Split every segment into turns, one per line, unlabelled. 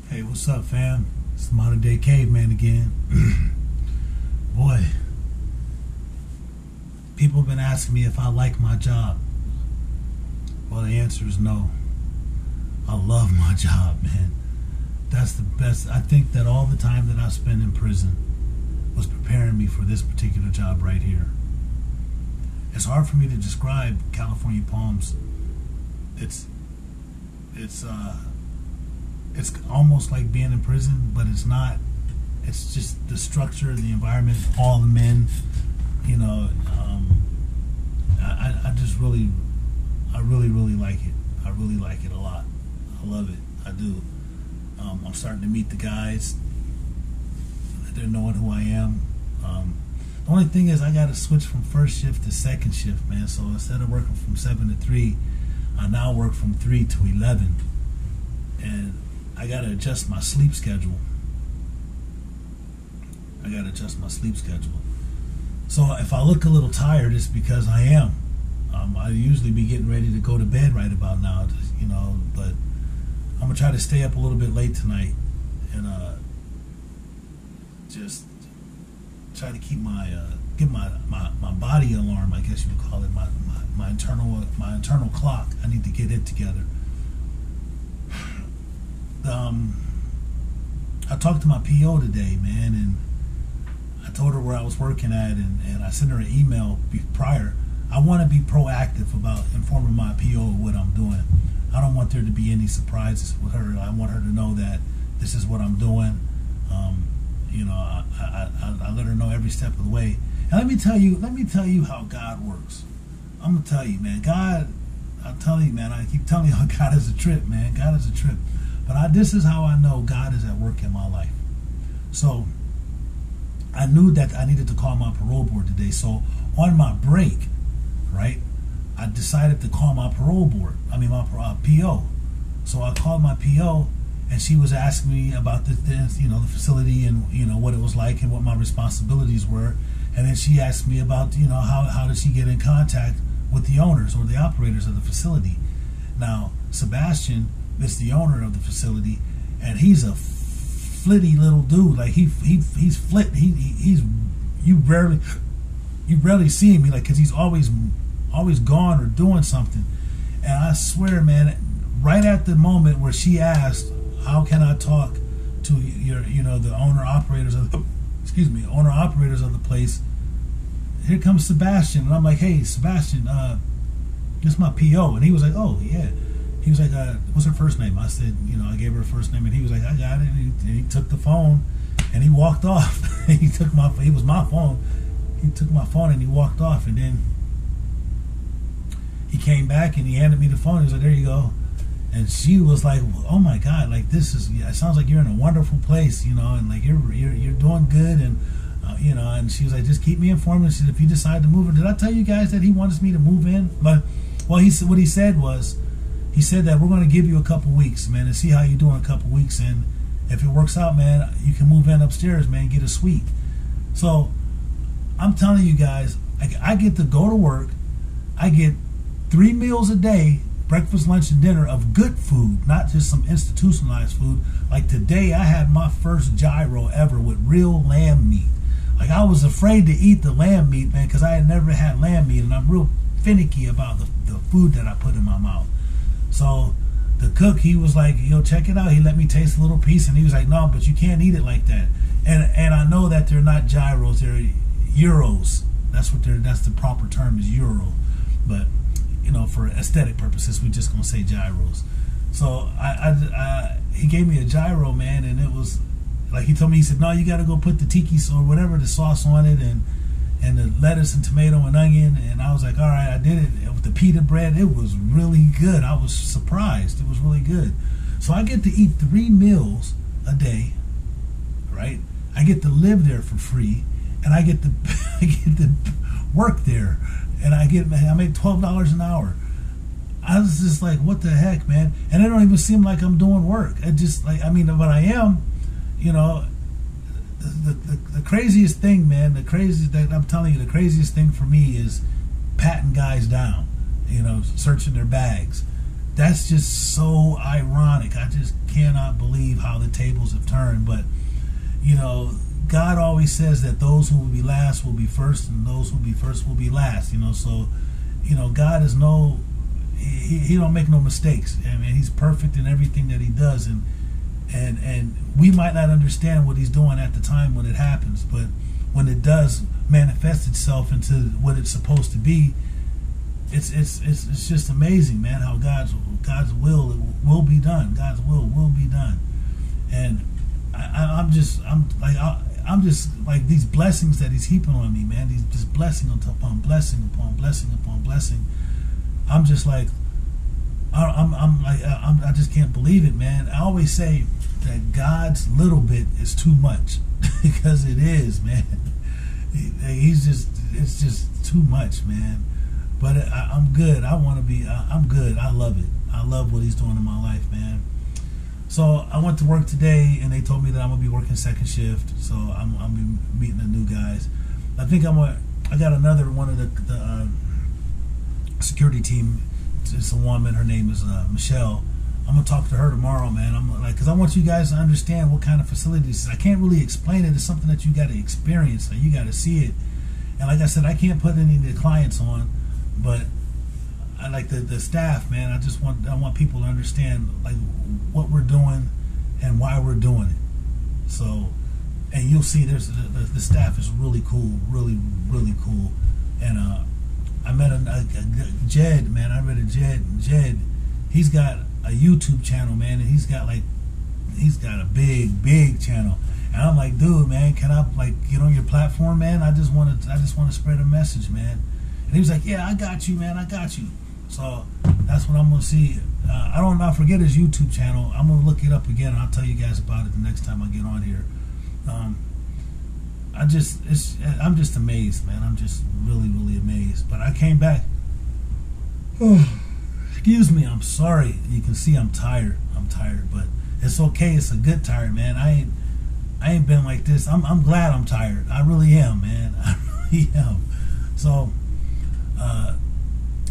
Hey, what's up, fam? It's the Modern Day Caveman again. Boy, people have been asking me if I like my job. Well, the answer is no. I love my job, man. That's the best. I think that all the time that I spent in prison was preparing me for this particular job right here. It's hard for me to describe California Palms. It's almost like being in prison, but it's not. It's just the structure, the environment, all the men. You know, I really like it. I really like it a lot. I love it. I do. I'm starting to meet the guys. They're knowing who I am. The only thing is I got to switch from first shift to second shift, man. So instead of working from 7 to 3, I now work from 3 to 11. And I got to adjust my sleep schedule. So if I look a little tired, it's because I am. I usually be getting ready to go to bed right about now, you know, but I'm going to try to stay up a little bit late tonight and just try to keep get my body alarm, I guess you would call it, my internal clock. I need to get it together. I talked to my PO today, man, and I told her where I was working at, and I sent her an email prior. I want to be proactive about informing my PO of what I'm doing. I don't want there to be any surprises with her. I want her to know that this is what I'm doing. You know, I let her know every step of the way. And let me tell you how God works. I'm gonna tell you, man. I'm telling you, man. I keep telling you how God is a trip, man. God is a trip. But this is how I know God is at work in my life. So I knew that I needed to call my parole board today. So on my break, right, I decided to call my parole board. I mean my PO. So I called my PO, and she was asking me about the facility and what it was like and what my responsibilities were. And then she asked me about how did she get in contact with the owners or the operators of the facility. Now Sebastian is the owner of the facility, and he's a flitty little dude. Like he's flit. You rarely see him, like, because he's always gone or doing something. And I swear, man, right at the moment where she asked, "How can I talk to the owner operators of the place?" Here comes Sebastian, and I'm like, "Hey, Sebastian, this is my PO," and he was like, "Oh yeah." He was like, "What's her first name?" I said, I gave her her first name, and he was like, "I got it." And he took the phone, and he walked off. He was my phone. He took my phone and he walked off, and then he came back and he handed me the phone. He was like, "There you go." And she was like, "Oh my God, like it sounds like you're in a wonderful place, and like you're doing good, and and she was like, "Just keep me informed." And she said, "If you decide to move in," did I tell you guys that he wants me to move in? But what he said was, he said that we're going to give you a couple weeks, man, and see how you do in a couple weeks, and if it works out, man, you can move in upstairs, man, get a suite. So I'm telling you guys, I get to go to work. I get 3 meals a day, breakfast, lunch, and dinner, of good food, not just some institutionalized food. Like today, I had my first gyro ever with real lamb meat. Like, I was afraid to eat the lamb meat, man, because I had never had lamb meat, and I'm real finicky about the food that I put in my mouth. So the cook, he was like, check it out. He let me taste a little piece, and he was like, "No, but you can't eat it like that." And I know that they're not gyros, they're euros. That's the proper term, is euro. But for aesthetic purposes, we're just gonna say gyros. So he gave me a gyro, man, and it was like, he told me, he said, "No, you got to go put the tiki or whatever, the sauce on it, and the lettuce and tomato and onion." And I was like, "All right," I did it with the pita bread. It was really good. I was surprised. It was really good. So I get to eat 3 meals a day, right? I get to live there for free, and I get to work there, and I make $12 an hour. I was just like, what the heck, man? And it don't even seem like I'm doing work. It just but I am, the craziest thing, man, I'm telling you, the craziest thing for me is patting guys down, searching their bags. that's just so ironic. I just cannot believe how the tables have turned. But, you know, God always says that those who will be last will be first, and those who will be first will be last. You know, so, you know, God is he don't make no mistakes. I mean, he's perfect in everything that he does, and we might not understand what he's doing at the time when it happens, but when it does manifest itself into what it's supposed to be, it's just amazing, man, how God's will be done. God's will be done. And I'm just like these blessings that he's heaping on me, man. He's just blessing upon blessing upon blessing upon blessing. I'm just like, I just can't believe it, man. I always say that God's little bit is too much because it is, man. It's just too much, man. But I'm good. I'm good. I love it. I love what he's doing in my life, man. So I went to work today, and they told me that I'm gonna be working second shift. So I'm meeting the new guys. I think I got another one of the security team. It's a woman. Her name is Michelle. I'm gonna talk to her tomorrow, man. I'm like, because I want you guys to understand what kind of facilities. I can't really explain it. It's something that you got to experience. You got to see it. And like I said, I can't put any of the clients on, but I like the staff, man. I want people to understand like what we're doing and why we're doing it. So, and you'll see there's the staff is really cool, really cool. And I met a Jed, man. I read a Jed. He's got a YouTube channel, man, and he's got a big channel. And I'm like, dude, man, can I like get on your platform, man? I just want to spread a message, man. And he was like, yeah, I got you, man. I got you. So that's what I'm gonna see. I forget his YouTube channel. I'm gonna look it up again, and I'll tell you guys about it the next time I get on here. I'm just amazed, man. I'm just really amazed. But I came back. Excuse me. I'm sorry. You can see I'm tired. But it's okay. It's a good tired, man. I ain't been like this. I'm glad I'm tired. I really am, man. I really am. So,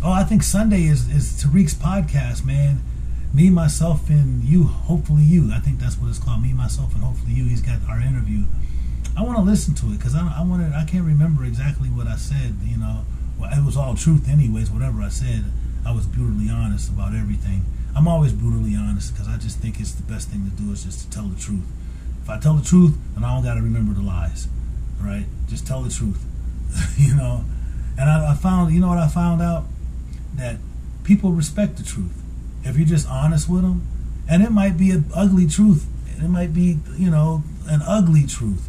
I think Sunday is Tariq's podcast, man. Me, myself, and you. Hopefully you. I think that's what it's called. Me, myself, and hopefully you. He's got our interview. I want to listen to it because I can't remember exactly what I said. You know, well, it was all truth, anyways. Whatever I said, I was brutally honest about everything. I'm always brutally honest because I just think it's the best thing to do is just to tell the truth. If I tell the truth, then I don't got to remember the lies. Right? Just tell the truth. You know. And I found, you know what I found out? That people respect the truth. If you're just honest with them, and it might be an ugly truth. It might be, you know, an ugly truth.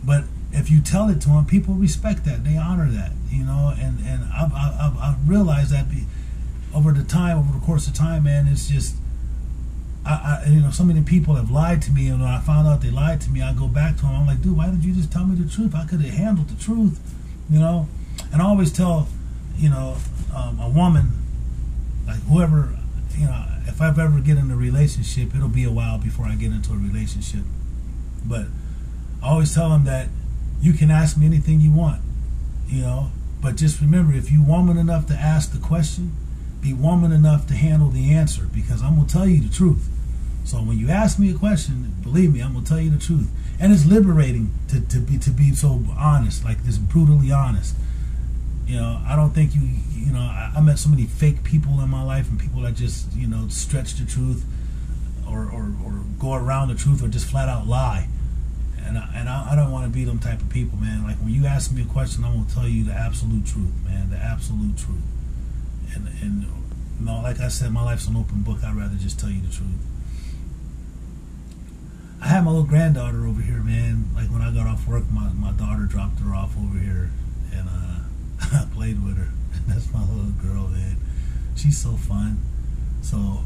But if you tell it to them, people respect that. They honor that, you know. And I've realized that over the course of time, man. It's just, you know, so many people have lied to me, and when I found out they lied to me, I go back to them. I'm like, dude, why did you just tell me the truth? I could have handled the truth, you know. And I always tell, you know, a woman, like whoever, you know, if I ever get in a relationship, it'll be a while before I get into a relationship. But I always tell them that you can ask me anything you want, you know, but just remember, if you're woman enough to ask the question, be woman enough to handle the answer, because I'm going to tell you the truth. So when you ask me a question, believe me, I'm going to tell you the truth. And it's liberating to be so honest, like this, brutally honest. You know, I don't think you know, I met so many fake people in my life, and people that just, you know, stretch the truth or go around the truth or just flat out lie. And I don't want to be them type of people, man. Like when you ask me a question, I'm going to tell you the absolute truth, man, the absolute truth. And you know, like I said, my life's an open book. I'd rather just tell you the truth. I had my little granddaughter over here, man. Like when I got off work, my daughter dropped her off over here, and I played with her. That's my little girl, man. She's so fun. So,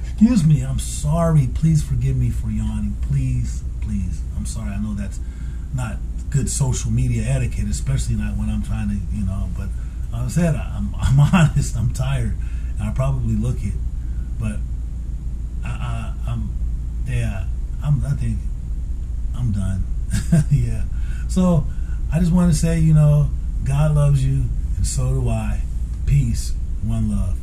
excuse me. I'm sorry. Please forgive me for yawning. Please. I'm sorry. I know that's not good social media etiquette, especially not when I'm trying to, you know. But like I said, I'm honest. I'm tired, and I probably look it. But I think I'm done. Yeah. So I just want to say, you know, God loves you, and so do I. Peace. One love.